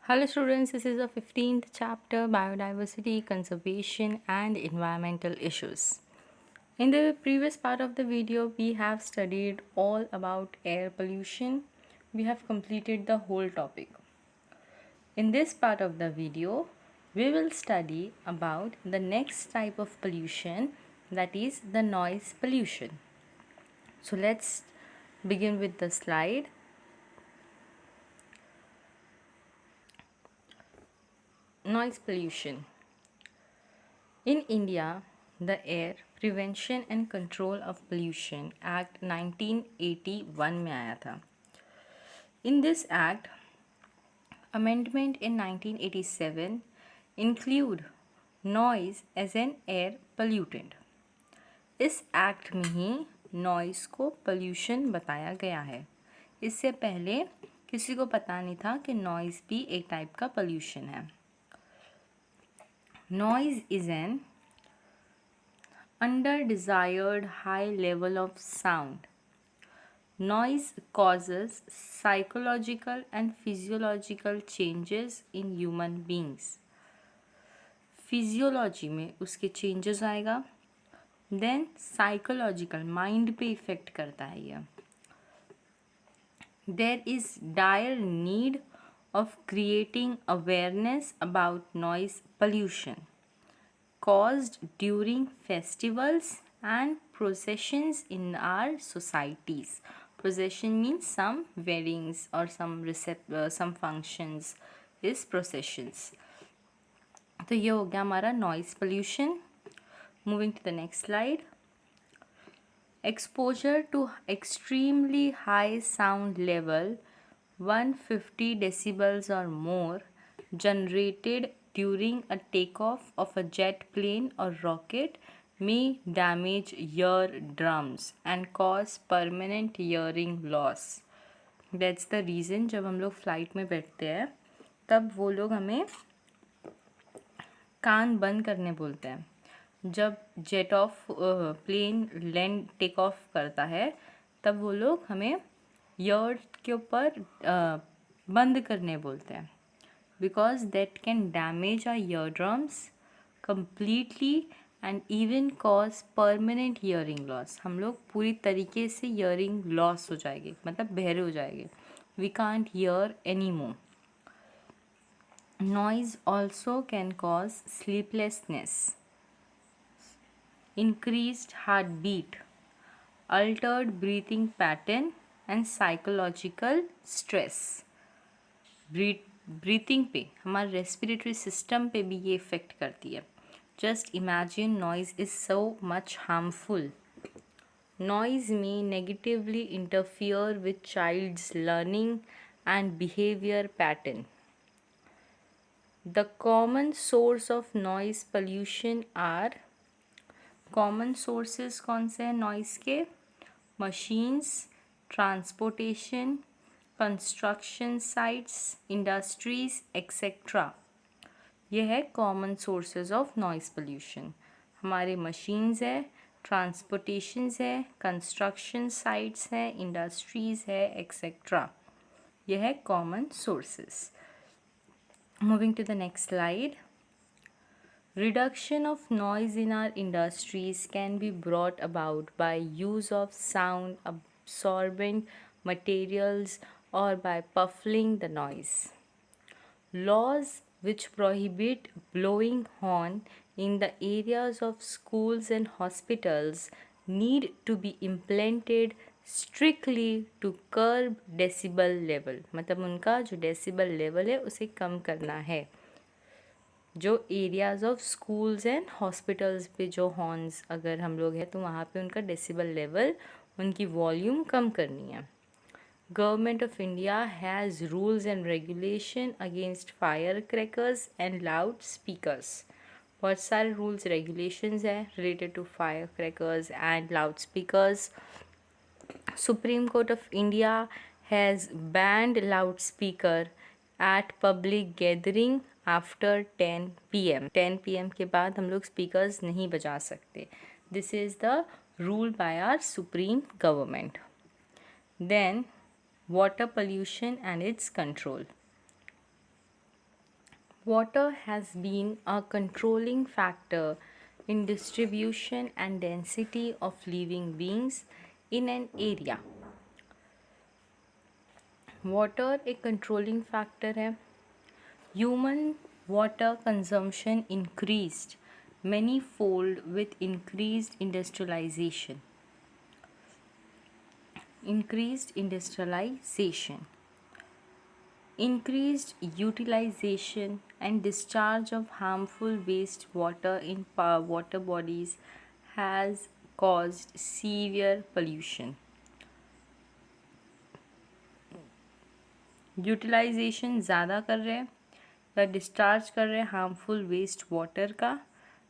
Hello students, this is the 15th chapter Biodiversity, Conservation and Environmental Issues. In the previous part of the video, we have studied all about air pollution. We have completed the whole topic. In this part of the video, we will study about the next type of pollution, that is the noise pollution. So let's begin with the slide. Noise pollution. In India, the Air Prevention and Control of Pollution Act 1981 में आया था. In this act, amendment in 1987 include noise as an air pollutant. इस act में ही noise को pollution बताया गया है. इससे पहले किसी को पता नहीं था कि नॉइस भी एक टाइप का पोल्यूशन है. Noise is an under-desired high level of sound. Noise causes psychological and physiological changes in human beings. Physiology में उसके चेंजेस आएगा. देन साइकोलॉजिकल, माइंड पे इफेक्ट करता है यह. There is dire need of creating awareness about noise pollution caused during festivals and processions in our societies. Procession means some weddings or some functions is processions. तो ये हो गया हमारा noise pollution. Moving to the next slide. Exposure to extremely high sound level 150 decibels or more generated during a takeoff of a jet plane or rocket may damage eardrums and cause permanent hearing loss. That's the reason जब हम लोग flight में बैठते हैं तब वो लोग हमें कान बंद करने बोलते हैं. जब jet of plane land take off करता है तब वो लोग हमें ईयर के ऊपर बंद करने बोलते हैं. Because that can damage our eardrums completely and even cause permanent hearing loss. हम लोग पूरी तरीके से हियरिंग लॉस हो जाएंगे, मतलब बहरे हो जाएंगे. We can't hear any more. Noise also can cause sleeplessness, increased heartbeat, altered breathing pattern and psychological stress. Breathing पे, हमारे रेस्पिरेटरी सिस्टम पे भी ये इफ़ेक्ट करती है. Just imagine noise is so much harmful. Noise may negatively interfere with child's learning and behavior pattern. The common source of noise pollution are, common sources कौन से हैं noise के? Machines, transportation, construction sites, industries, etc. ये है common sources of noise pollution. हमारे machines है, transportations है, construction sites है, industries है, etc. ये है common sources. Moving to the next slide. Reduction of noise in our industries can be brought about by use of sound absorbent materials or by muffling the noise. Laws which prohibit blowing horn in the areas of schools and hospitals need to be implemented strictly to curb decibel level. मतलब उनका जो decibel level है उसे कम करना है. जो areas of schools and hospitals पे जो हॉर्न्स अगर हम लोग हैं तो वहाँ पे उनका डेसिबल लेवल, उनकी वॉल्यूम कम करनी है. Government of India has rules and regulation against firecrackers and loudspeakers. बहुत सारे रूल्स रेगुलेशंस हैं related to firecrackers and loudspeakers. Supreme Court of India has banned loud speaker at public gathering after 10 PM. 10 PM के बाद हम लोग speakers नहीं बजा सकते. This is the rule by our supreme government. Then water pollution and its control. Water has been a controlling factor in distribution and density of living beings in an area. Water एक controlling factor है. Human water consumption increased many-fold with increased industrialization. Increased utilization and discharge of harmful wastewater in water bodies has caused severe pollution. Utilization ज़्यादा कर रहे हैं या discharge कर रहे हैं हार्मफुल वेस्ट वाटर का,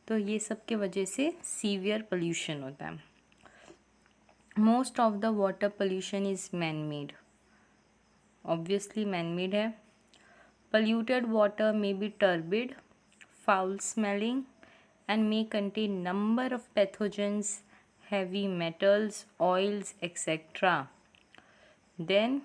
तो ये सब के वजह से सीवियर पोल्यूशन होता है. Most of the water pollution is man made. Obviously man made है. Polluted water may be turbid, foul-smelling, and may contain number of pathogens, heavy metals, oils, etc. Then,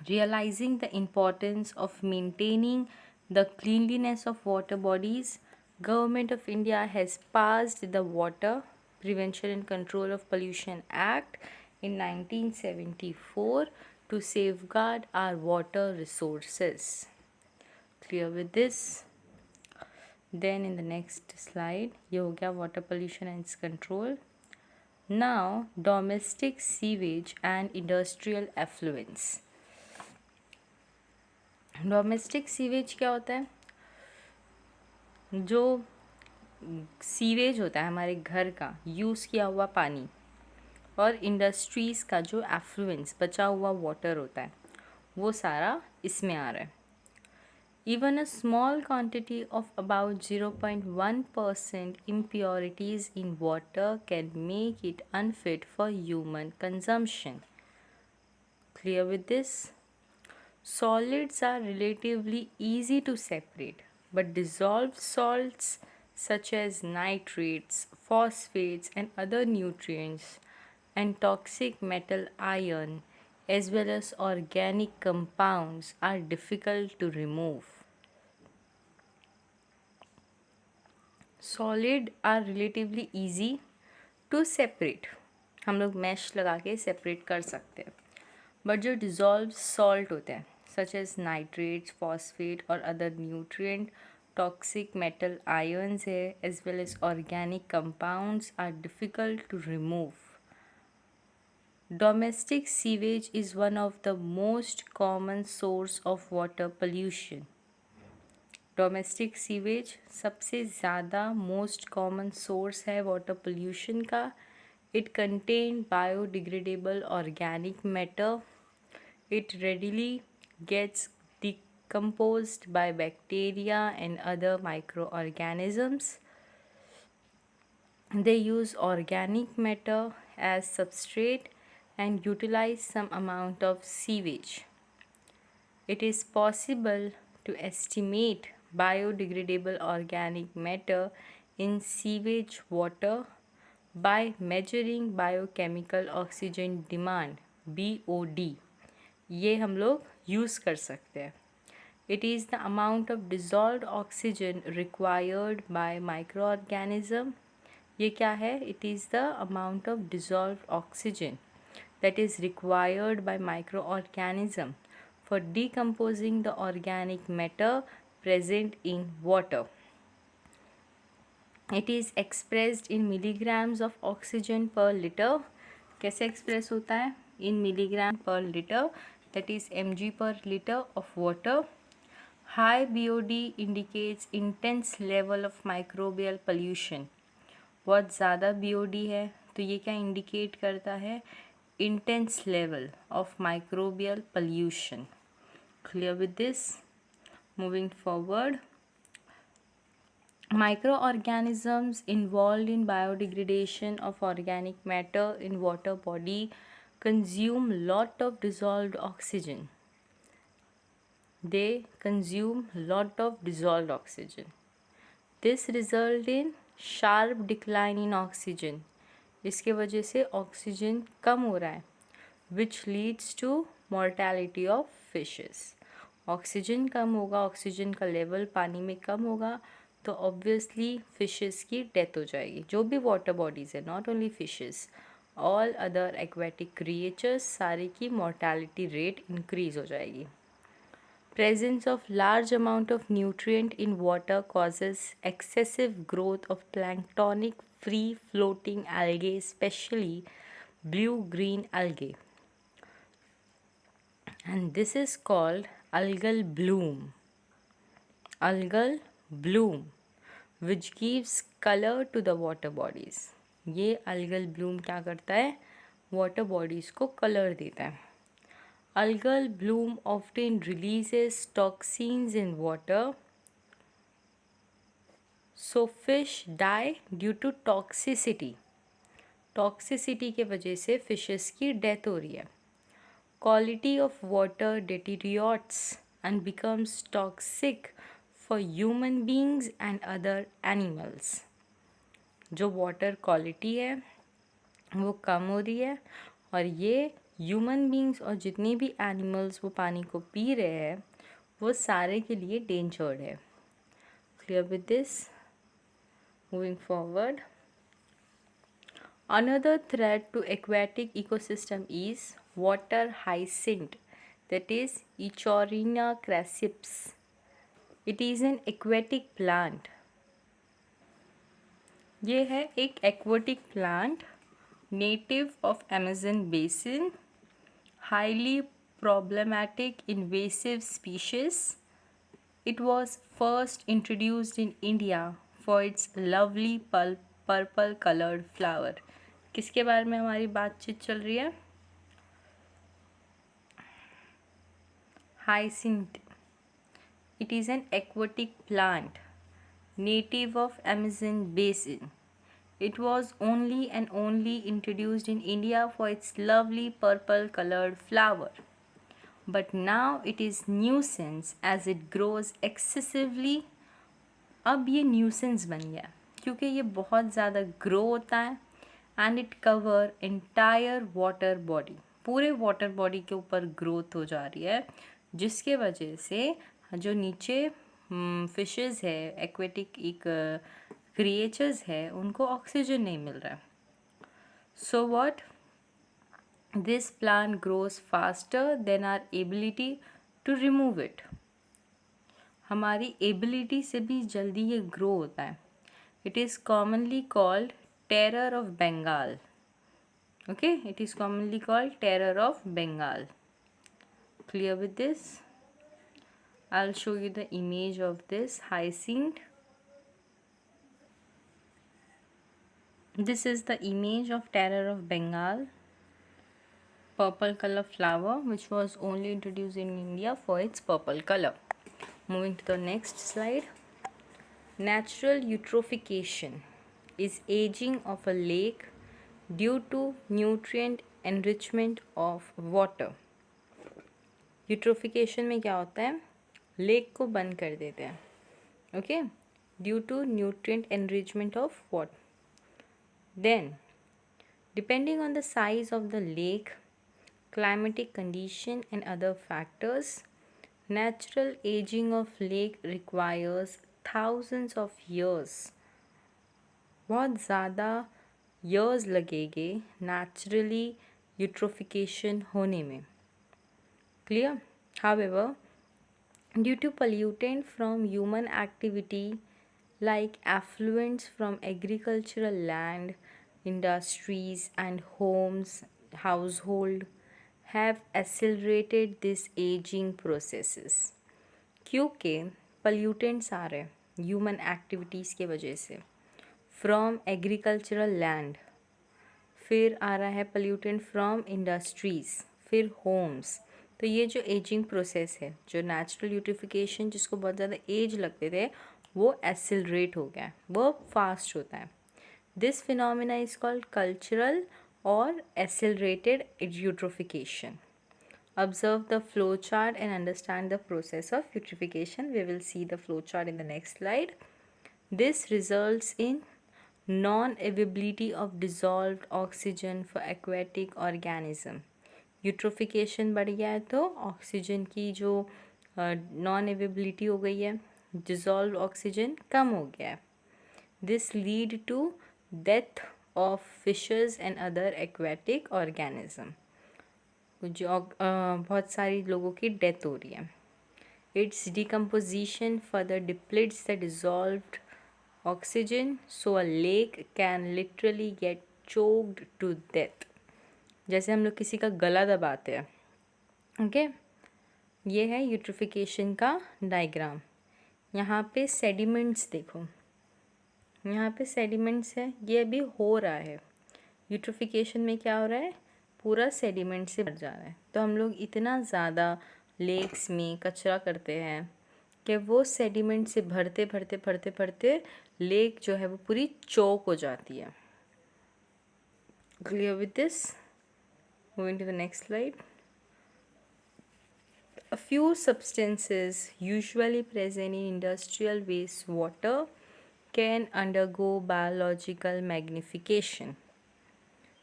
realizing the importance of maintaining the cleanliness of water bodies, Government of India has passed the Water Prevention and Control of Pollution Act in 1974 to safeguard our water resources. Clear with this? Then in the next slide, ये हो गया water pollution and its control. Now, domestic sewage and industrial effluents. Domestic sewage क्या होता है? जो sewage होता है हमारे घर का यूज़ किया हुआ पानी, और इंडस्ट्रीज़ का जो एफ्लुएंस बचा हुआ वाटर होता है, वो सारा इसमें आ रहा है. Even a small quantity of about 0.1% impurities in water can make it unfit for human consumption. Clear with this? Solids are relatively easy to separate, but dissolved salts such as nitrates, phosphates, and other nutrients, and toxic metal ion, as well as organic compounds, are difficult to remove. Solid are relatively easy to separate. हम लोग mash लगा के separate कर सकते हैं. But जो dissolve salt होते हैं सच एज नाइट्रेट्स, फॉस्फेट और other nutrient, toxic metal ions है, as well as organic compounds are difficult to remove. Domestic sewage is one of the most common source of water pollution. Domestic sewage सबसे ज़्यादा most common source है water pollution का. It contain biodegradable organic matter. It readily gets decomposed by bacteria and other microorganisms. They use organic matter as substrate and utilize some amount of sewage. It is possible to estimate biodegradable organic matter in sewage water by measuring biochemical oxygen demand BOD. ये हम लोग use कर सकते हैं. It is the amount of dissolved oxygen required by microorganism. ये क्या है? It is the amount of dissolved oxygen that is required by microorganism for decomposing the organic matter present in water. It is expressed in milligrams of oxygen per liter. कैसे express होता है? In milligram per liter, that is mg per liter of water. High BOD indicates intense level of microbial pollution. बहुत ज़्यादा BOD है तो ये क्या indicate करता है? Intense level of microbial pollution. Clear with this? Moving forward. Microorganisms involved in biodegradation of organic matter in water body consume lot of dissolved oxygen. They consume lot of dissolved oxygen. This result in sharp decline in oxygen. इसके वजह से oxygen कम हो रहा है, which leads to mortality of fishes. Oxygen कम होगा, oxygen का level पानी में कम होगा, तो ऑब्वियसली फिशेस की डेथ हो जाएगी। जो भी वाटर बॉडीज़ है, not only fishes, all other aquatic creatures, सारे की मोर्टेलिटी रेट इंक्रीज हो जाएगी। Presence of large amount of nutrient in water causes excessive growth of planktonic free floating algae, especially blue green algae, and this is called algal bloom. Algal bloom, which gives color to the water bodies. ये algal bloom क्या करता है? water bodies को color देता है। Algal bloom often releases toxins in water, so fish die due to toxicity. Toxicity के वजह से फिशेस की डेथ हो रही है। Quality of water deteriorates and becomes toxic for human beings and other animals. जो वाटर क्वालिटी है वो कम हो रही है, और ये ह्यूमन बींग्स और जितने भी एनिमल्स वो पानी को पी रहे हैं वो सारे के लिए डेंजर्ड है। Clear with this? Moving forward, another threat to aquatic ecosystem is water hyacinth, that is Echorina crassips. It is an aquatic plant. ये है एक aquatic plant native of Amazon basin, highly problematic invasive species. It was first introduced in India for its lovely purple colored flower. किसके बारे में हमारी बातचीत चल रही है? Hyacinth. It is an aquatic plant native of Amazon basin. It was only introduced in India for its lovely purple colored flower. But now it is nuisance as it grows excessively. अब ये nuisance बन गया क्योंकि ये बहुत ज़्यादा grow होता है, and it cover entire water body, पूरे वाटर बॉडी के ऊपर ग्रोथ हो जा रही है, जिसके वजह से जो नीचे फिशेस है, एक्वेटिक एक क्रिएचर्स है, उनको ऑक्सीजन नहीं मिल रहा है। So what, this plant grows faster than our ability to remove it. हमारी एबिलिटी से भी जल्दी ये ग्रो होता है। It is commonly called terror of Bengal. Okay, it is commonly called terror of Bengal. Clear with this? I'll show you the image of this hyacinth. This is the image of terror of Bengal, purple color flower, which was only introduced in India for its purple color. Moving to the next slide. Natural eutrophication is aging of a lake due to nutrient enrichment of water. Eutrophication में क्या होता है? Lake को बंद कर देते हैं, okay, due to nutrient enrichment of water. Then, depending on the size of the lake, climatic condition and other factors, natural aging of lake requires thousands of years. बहुत ज़्यादा years लगेंगे naturally eutrophication होने में. Clear? However, due to pollutant from human activity like effluents from agricultural land, industries and homes, household have accelerated this aging processes. क्योंकि pollutants आ रहे human activities के वजह से from agricultural land, फिर आ रहा है pollutant from industries, फिर homes. तो ये जो एजिंग प्रोसेस है, जो नेचुरल यूट्रिफिकेशन जिसको बहुत ज़्यादा एज लगते थे, वो एसिलरेट हो गया है, वो फास्ट होता है. This phenomena is called cultural और accelerated eutrophication. Observe the flow chart and understand the process of eutrophication. We will see the flow chart in the next slide. This results in non-availability of dissolved oxygen for aquatic organism. Eutrophication बढ़ गया है तो oxygen की जो non availability हो गई है, dissolve oxygen कम हो गया है. This lead to death of fishes and other aquatic organism. जो बहुत सारी लोगों की डेथ हो रही है. Its decomposition further depletes the dissolved oxygen, so a lake can literally get choked to death. जैसे हम लोग किसी का गला दबाते हैं. ओके, ये है यूट्रिफिकेशन का डायग्राम. यहाँ पे सेडिमेंट्स देखो, यहाँ पे सेडिमेंट्स है, ये अभी हो रहा है. यूट्रिफिकेशन में क्या हो रहा है, पूरा सेडिमेंट से भर जा रहा है. तो हम लोग इतना ज़्यादा लेक्स में कचरा करते हैं कि वो सेडिमेंट से भरते भरते भरते भरते लेक जो है वो पूरी चौक हो जाती है. Clear with this? Moving to the next slide. A few substances usually present in industrial wastewater can undergo biological magnification.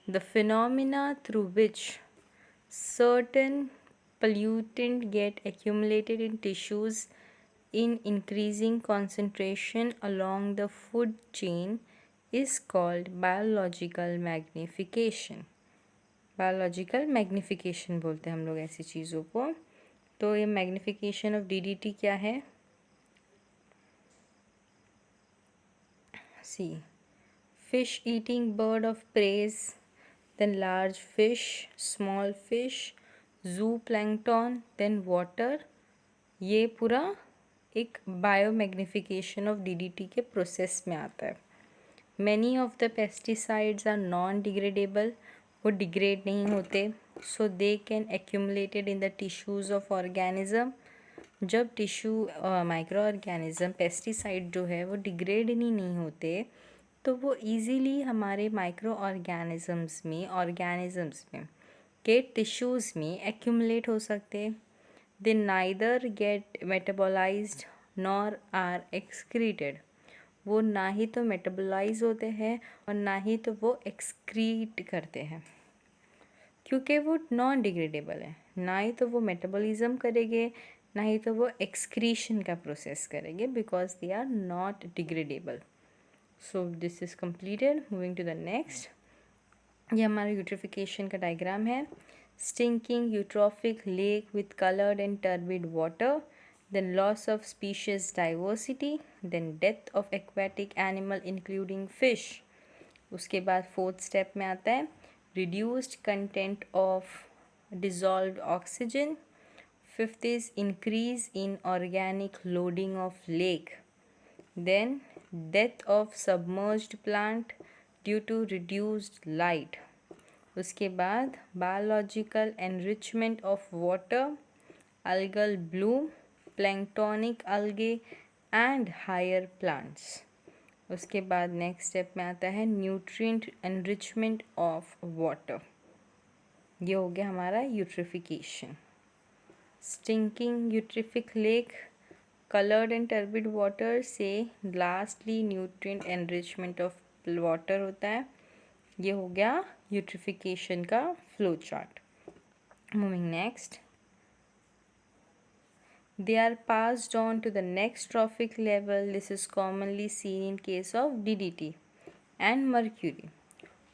The phenomena through which certain pollutants get accumulated in tissues in increasing concentration along the food chain is called biological magnification. Biological magnification बोलते हैं हम लोग ऐसी चीज़ों को. तो ये magnification of DDT क्या है? See, fish eating bird of preys, then large fish, small fish, zooplankton, then water. ये पूरा एक बायो मैग्निफिकेशन ऑफ डीडीटी के प्रोसेस में आता है. Many of the pesticides are non degradable, वो डिग्रेड नहीं होते. So they can accumulated in the tissues of organism. जब टिश्यू माइक्रो ऑर्गेनिज्म पेस्टिसाइड जो है वो डिग्रेड नहीं होते, तो वो इजीली हमारे माइक्रो ऑर्गेनिजम्स में के टिश्यूज़ में एक्यूमुलेट हो सकते. They neither get metabolised nor are excreted. वो ना ही तो मेटाबोलाइज होते हैं और ना ही तो वो एक्सक्रीट करते हैं, क्योंकि वो नॉन डिग्रेडेबल है. ना ही तो वो मेटाबॉलिज्म करेंगे, ना ही तो वो एक्सक्रीशन का प्रोसेस करेंगे, because they are not degradable. So this is completed. Moving to the next. ये हमारा यूट्रिफिकेशन का डायग्राम है. Stinking eutrophic lake with coloured and turbid water, then loss of species diversity, then death of aquatic animal including fish. उसके बाद fourth step में आता है reduced content of dissolved oxygen. Fifth is increase in organic loading of lake. Then death of submerged plant due to reduced light. उसके बाद biological enrichment of water, algal bloom, planktonic algae and higher plants. उसके बाद next step में आता है nutrient enrichment of water. ये हो गया हमारा eutrophication. Stinking eutrophic lake, coloured and turbid water से lastly nutrient enrichment of water होता है. ये हो गया यूट्रिफिकेशन का flow chart. Moving next. They are passed on to the next trophic level. This is commonly seen in case of DDT and mercury.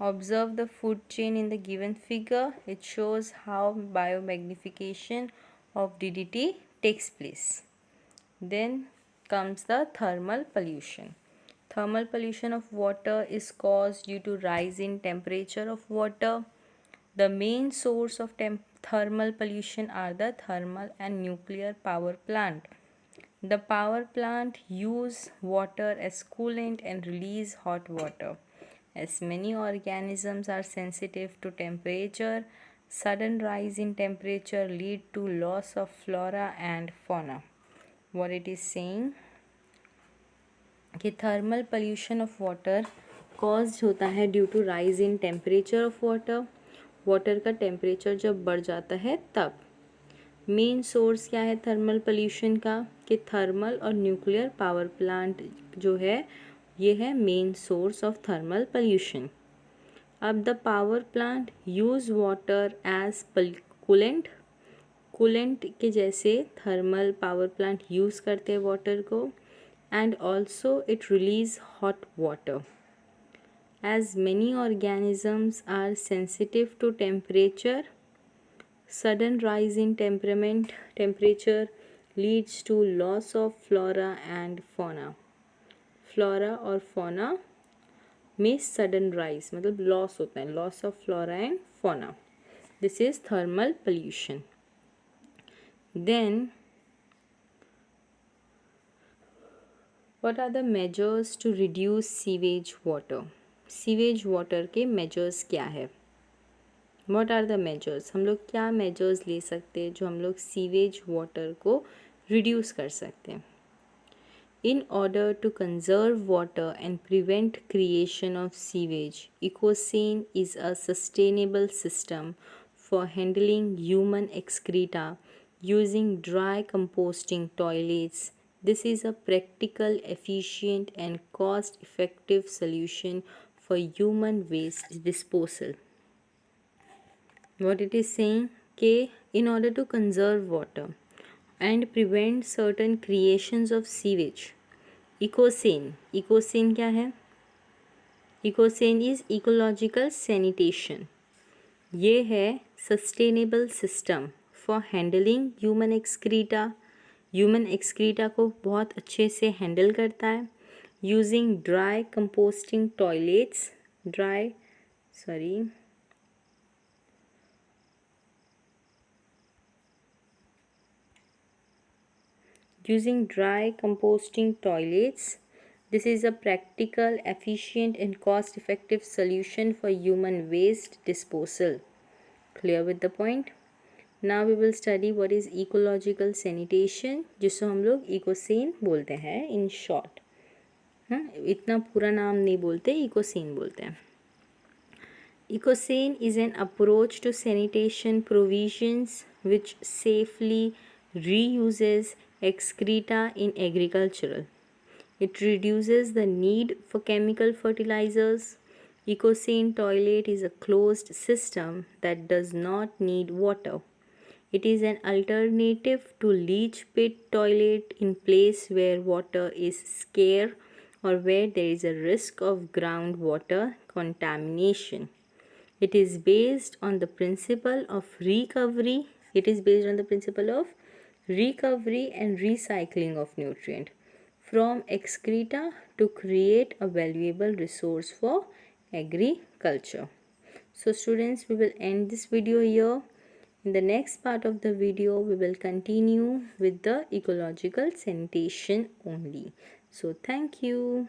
Observe the food chain in the given figure. It shows how biomagnification of DDT takes place. Then comes the thermal pollution. Thermal pollution of water is caused due to rise in temperature of water. The main source of thermal pollution are the thermal and nuclear power plant. The power plant use water as coolant and release hot water. As many organisms are sensitive to temperature, sudden rise in temperature lead to loss of flora and fauna. What it is saying कि thermal pollution of water caused होता है due to rise in temperature of water. Water का temperature जब बढ़ जाता है तब. Main source क्या है थर्मल पोल्यूशन का, कि थर्मल और न्यूक्लियर पावर प्लांट जो है ये है main source of thermal pollution. अब the power plant use water as coolant. Coolant के जैसे थर्मल पावर प्लांट यूज़ करते हैं वाटर को, and also it release hot water. As many organisms are sensitive to temperature, sudden rise in temperature leads to loss of flora and fauna. Flora और fauna में sudden rise मतलब loss होता है, loss of flora and fauna. This is thermal pollution. Then what are the measures to reduce sewage water? Sewage water के measures क्या है? What are the measures? हम लोग क्या measures ले सकते हैं जो हम लोग सीवेज वाटर को रिड्यूस कर सकते हैं? In order to conserve water and prevent creation of sewage, Ecocene is a sustainable system for handling human excreta using dry composting toilets. This is a practical, efficient and cost-effective solution for human waste disposal. What it is saying कि in order to conserve water and prevent certain creations of sewage, ecocene क्या है? Ecocene is ecological sanitation. ये है sustainable system for handling human excreta. Human excreta को बहुत अच्छे से handle करता है using dry composting toilets. Using dry composting toilets. This is a practical, efficient and cost-effective solution for human waste disposal. Clear with the point? Now we will study what is ecological sanitation, जिसको हम लोग ecocene बोलते हैं in short. इतना पूरा नाम नहीं बोलते, ecocene बोलते हैं. Ecocene is an approach to sanitation provisions which safely reuses excreta in agricultural. It reduces the need for chemical fertilizers. Ecocene toilet is a closed system that does not need water. It is an alternative to leach pit toilet in place where water is scarce or where there is a risk of groundwater contamination. It is based on the principle of recovery. And recycling of nutrient from excreta to create a valuable resource for agriculture. So students, we will end this video here. In the next part of the video, we will continue with the ecological sanitation only. So thank you.